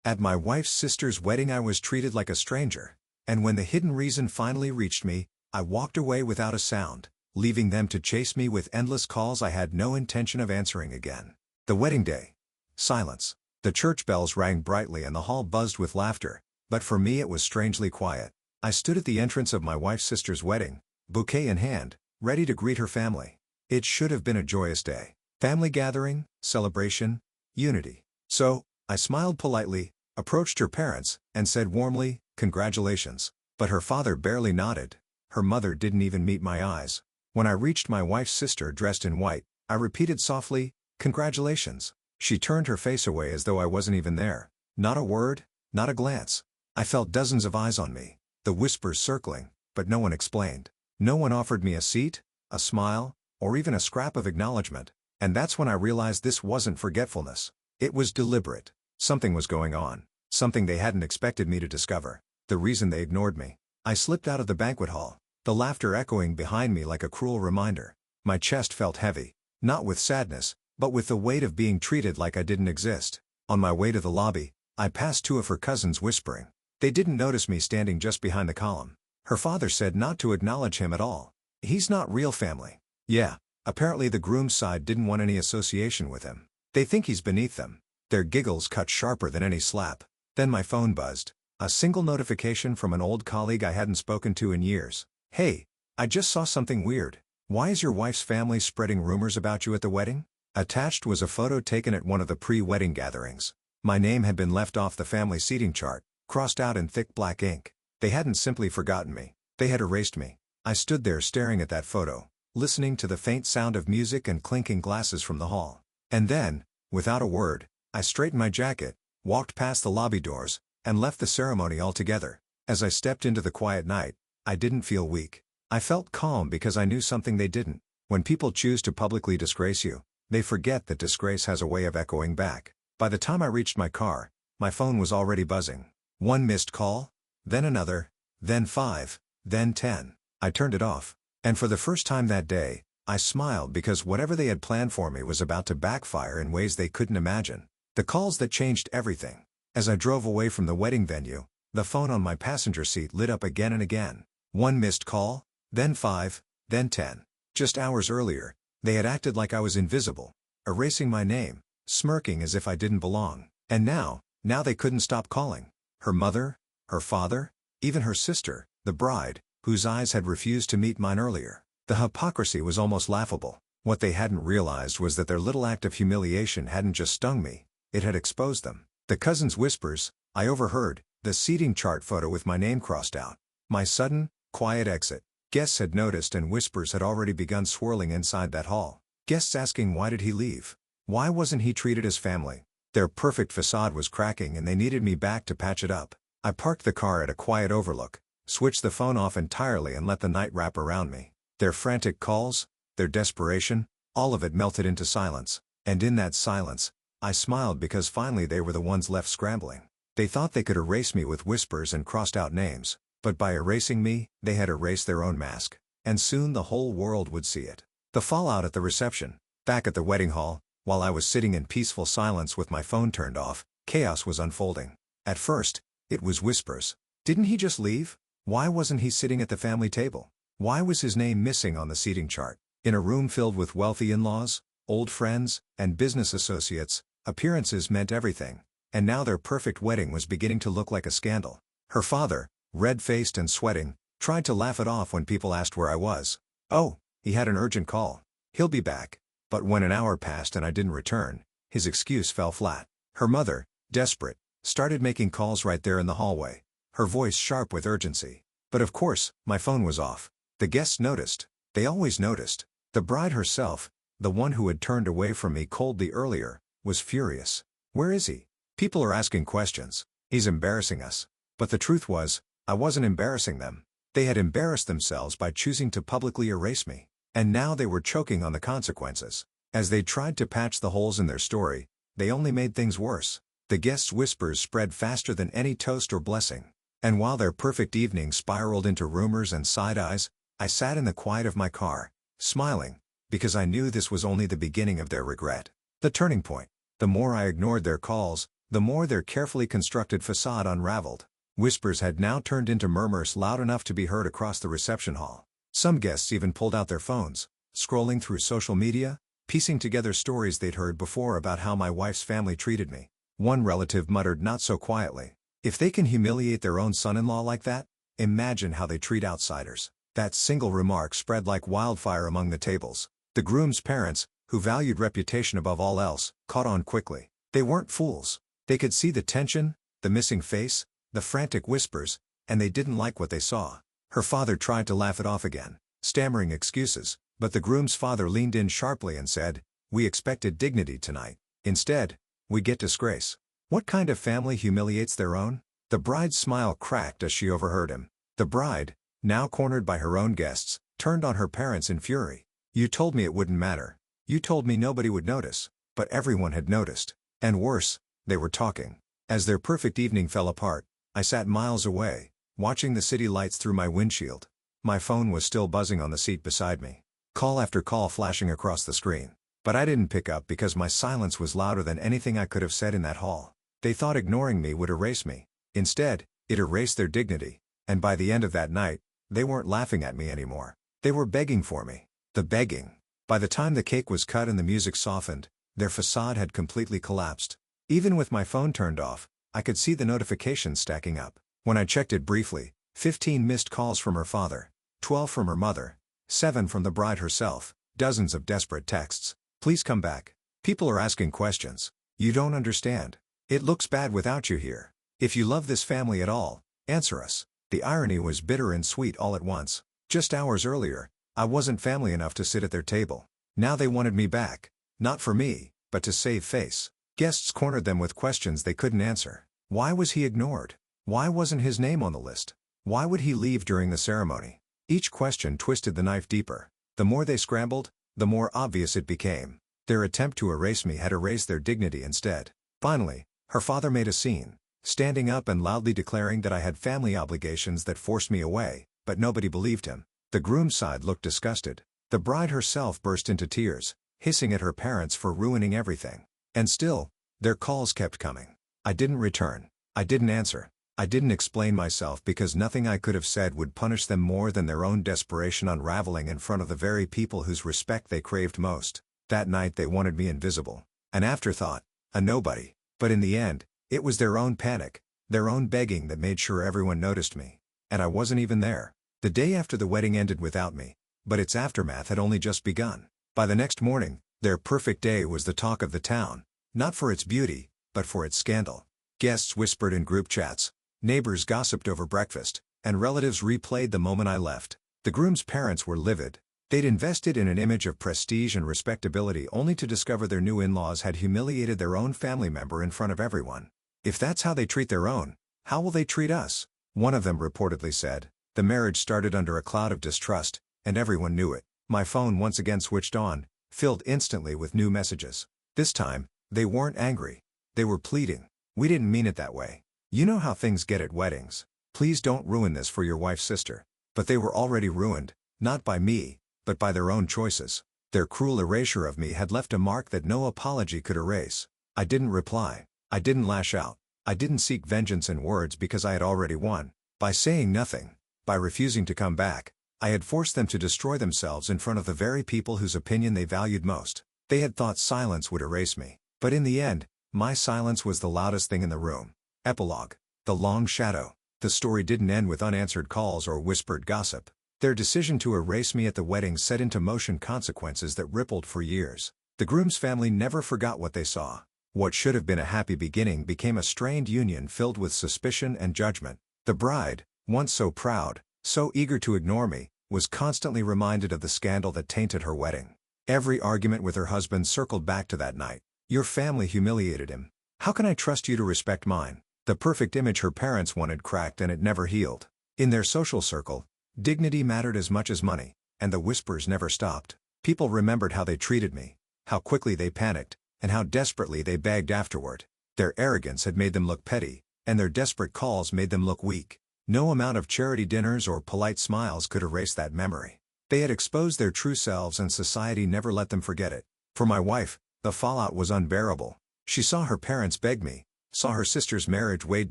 At my wife's sister's wedding I was treated like a stranger, and when the hidden reason finally reached me, I walked away without a sound, leaving them to chase me with endless calls I had no intention of answering again. The wedding day. Silence. The church bells rang brightly and the hall buzzed with laughter, but for me it was strangely quiet. I stood at the entrance of my wife's sister's wedding, bouquet in hand, ready to greet her family. It should have been a joyous day. Family gathering, celebration, unity. So, I smiled politely, approached her parents, and said warmly, "Congratulations." But her father barely nodded. Her mother didn't even meet my eyes. When I reached my wife's sister dressed in white, I repeated softly, "Congratulations." She turned her face away as though I wasn't even there. Not a word, not a glance. I felt dozens of eyes on me, the whispers circling, but no one explained. No one offered me a seat, a smile, or even a scrap of acknowledgement, and that's when I realized this wasn't forgetfulness. It was deliberate. Something was going on, something they hadn't expected me to discover. The reason they ignored me. I slipped out of the banquet hall, the laughter echoing behind me like a cruel reminder. My chest felt heavy, not with sadness, but with the weight of being treated like I didn't exist. On my way to the lobby, I passed two of her cousins whispering. They didn't notice me standing just behind the column. Her father said not to acknowledge him at all. He's not real family. Yeah, apparently the groom's side didn't want any association with him. They think he's beneath them. Their giggles cut sharper than any slap. Then my phone buzzed. A single notification from an old colleague I hadn't spoken to in years. "Hey, I just saw something weird. Why is your wife's family spreading rumors about you at the wedding?" Attached was a photo taken at one of the pre-wedding gatherings. My name had been left off the family seating chart, crossed out in thick black ink. They hadn't simply forgotten me. They had erased me. I stood there staring at that photo, listening to the faint sound of music and clinking glasses from the hall. And then, without a word, I straightened my jacket, walked past the lobby doors, and left the ceremony altogether. As I stepped into the quiet night, I didn't feel weak. I felt calm because I knew something they didn't. When people choose to publicly disgrace you, they forget that disgrace has a way of echoing back. By the time I reached my car, my phone was already buzzing. One missed call, then another, then 5, then 10. I turned it off. And for the first time that day, I smiled because whatever they had planned for me was about to backfire in ways they couldn't imagine. The calls that changed everything. As I drove away from the wedding venue, the phone on my passenger seat lit up again and again. One missed call, then 5, then 10. Just hours earlier, they had acted like I was invisible, erasing my name, smirking as if I didn't belong. And now they couldn't stop calling. Her mother, her father, even her sister, the bride, whose eyes had refused to meet mine earlier. The hypocrisy was almost laughable. What they hadn't realized was that their little act of humiliation hadn't just stung me, it had exposed them. The cousins' whispers, I overheard, the seating chart photo with my name crossed out. My sudden, quiet exit. Guests had noticed and whispers had already begun swirling inside that hall. Guests asking why did he leave? Why wasn't he treated as family? Their perfect facade was cracking and they needed me back to patch it up. I parked the car at a quiet overlook, switched the phone off entirely and let the night wrap around me. Their frantic calls, their desperation, all of it melted into silence. And in that silence, I smiled because finally they were the ones left scrambling. They thought they could erase me with whispers and crossed out names, but by erasing me, they had erased their own mask. And soon the whole world would see it. The fallout at the reception. Back at the wedding hall, while I was sitting in peaceful silence with my phone turned off, chaos was unfolding. At first, it was whispers. Didn't he just leave? Why wasn't he sitting at the family table? Why was his name missing on the seating chart? In a room filled with wealthy in-laws, old friends, and business associates, appearances meant everything. And now their perfect wedding was beginning to look like a scandal. Her father, red-faced and sweating, tried to laugh it off when people asked where I was. Oh, he had an urgent call. He'll be back. But when an hour passed and I didn't return, his excuse fell flat. Her mother, desperate, started making calls right there in the hallway, her voice sharp with urgency. But of course, my phone was off. The guests noticed. They always noticed. The bride herself, the one who had turned away from me coldly earlier, was furious. Where is he? People are asking questions. He's embarrassing us. But the truth was, I wasn't embarrassing them. They had embarrassed themselves by choosing to publicly erase me. And now they were choking on the consequences. As they tried to patch the holes in their story, they only made things worse. The guests' whispers spread faster than any toast or blessing. And while their perfect evening spiraled into rumors and side-eyes, I sat in the quiet of my car, smiling, because I knew this was only the beginning of their regret. The turning point. The more I ignored their calls, the more their carefully constructed facade unraveled. Whispers had now turned into murmurs loud enough to be heard across the reception hall. Some guests even pulled out their phones, scrolling through social media, piecing together stories they'd heard before about how my wife's family treated me. One relative muttered not so quietly, "If they can humiliate their own son-in-law like that, imagine how they treat outsiders." That single remark spread like wildfire among the tables. The groom's parents, who valued reputation above all else, caught on quickly. They weren't fools. They could see the tension, the missing face, the frantic whispers, and they didn't like what they saw. Her father tried to laugh it off again, stammering excuses, but the groom's father leaned in sharply and said, "We expected dignity tonight. Instead, we get disgrace." What kind of family humiliates their own? The bride's smile cracked as she overheard him. The bride, now cornered by her own guests, turned on her parents in fury. "You told me it wouldn't matter. You told me nobody would notice." But everyone had noticed. And worse, they were talking. As their perfect evening fell apart, I sat miles away, watching the city lights through my windshield. My phone was still buzzing on the seat beside me, call after call flashing across the screen. But I didn't pick up because my silence was louder than anything I could have said in that hall. They thought ignoring me would erase me. Instead, it erased their dignity. And by the end of that night, they weren't laughing at me anymore. They were begging for me. The begging. By the time the cake was cut and the music softened, their facade had completely collapsed. Even with my phone turned off, I could see the notifications stacking up. When I checked it briefly, 15 missed calls from her father, 12 from her mother, 7 from the bride herself, dozens of desperate texts. "Please come back. People are asking questions. You don't understand. It looks bad without you here. If you love this family at all, answer us." The irony was bitter and sweet all at once. Just hours earlier, I wasn't family enough to sit at their table. Now they wanted me back. Not for me, but to save face. Guests cornered them with questions they couldn't answer. Why was he ignored? Why wasn't his name on the list? Why would he leave during the ceremony? Each question twisted the knife deeper. The more they scrambled, the more obvious it became. Their attempt to erase me had erased their dignity instead. Finally, her father made a scene, standing up and loudly declaring that I had family obligations that forced me away, but nobody believed him. The groom's side looked disgusted. The bride herself burst into tears, hissing at her parents for ruining everything. And still, their calls kept coming. I didn't return. I didn't answer. I didn't explain myself because nothing I could have said would punish them more than their own desperation unraveling in front of the very people whose respect they craved most. That night they wanted me invisible. An afterthought. A nobody. But in the end, it was their own panic, their own begging that made sure everyone noticed me. And I wasn't even there. The day after the wedding ended without me, but its aftermath had only just begun. By the next morning, their perfect day was the talk of the town, not for its beauty, but for its scandal. Guests whispered in group chats, neighbors gossiped over breakfast, and relatives replayed the moment I left. The groom's parents were livid. They'd invested in an image of prestige and respectability only to discover their new in-laws had humiliated their own family member in front of everyone. "If that's how they treat their own, how will they treat us?" one of them reportedly said. The marriage started under a cloud of distrust, and everyone knew it. My phone once again switched on, filled instantly with new messages. This time, they weren't angry. They were pleading. "We didn't mean it that way. You know how things get at weddings. Please don't ruin this for your wife's sister." But they were already ruined, not by me, but by their own choices. Their cruel erasure of me had left a mark that no apology could erase. I didn't reply. I didn't lash out. I didn't seek vengeance in words because I had already won. By saying nothing, by refusing to come back, I had forced them to destroy themselves in front of the very people whose opinion they valued most. They had thought silence would erase me. But in the end, my silence was the loudest thing in the room. Epilogue. The long shadow. The story didn't end with unanswered calls or whispered gossip. Their decision to erase me at the wedding set into motion consequences that rippled for years. The groom's family never forgot what they saw. What should have been a happy beginning became a strained union filled with suspicion and judgment. The bride, once so proud, so eager to ignore me, was constantly reminded of the scandal that tainted her wedding. Every argument with her husband circled back to that night. "Your family humiliated him. How can I trust you to respect mine?" The perfect image her parents wanted cracked and it never healed. In their social circle, dignity mattered as much as money, and the whispers never stopped. People remembered how they treated me, how quickly they panicked, and how desperately they begged afterward. Their arrogance had made them look petty, and their desperate calls made them look weak. No amount of charity dinners or polite smiles could erase that memory. They had exposed their true selves and society never let them forget it. For my wife, the fallout was unbearable. She saw her parents beg me, saw her sister's marriage weighed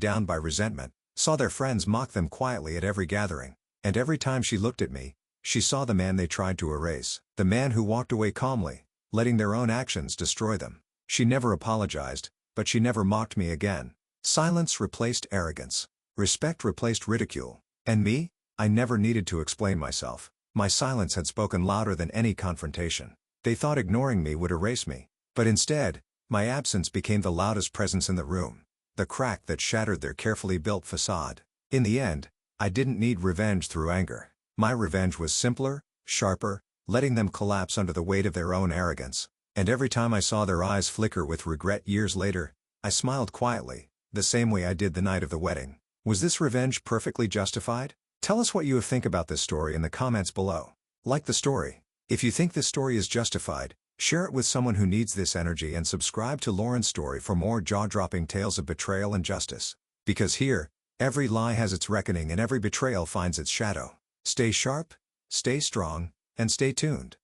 down by resentment, saw their friends mock them quietly at every gathering, and every time she looked at me, she saw the man they tried to erase, the man who walked away calmly, letting their own actions destroy them. She never apologized, but she never mocked me again. Silence replaced arrogance. Respect replaced ridicule. And me? I never needed to explain myself. My silence had spoken louder than any confrontation. They thought ignoring me would erase me. But instead, my absence became the loudest presence in the room, the crack that shattered their carefully built facade. In the end, I didn't need revenge through anger. My revenge was simpler, sharper, letting them collapse under the weight of their own arrogance. And every time I saw their eyes flicker with regret years later, I smiled quietly, the same way I did the night of the wedding. Was this revenge perfectly justified? Tell us what you think about this story in the comments below. Like the story. If you think this story is justified, share it with someone who needs this energy and subscribe to Lauren's Story for more jaw-dropping tales of betrayal and justice. Because here, every lie has its reckoning and every betrayal finds its shadow. Stay sharp, stay strong, and stay tuned.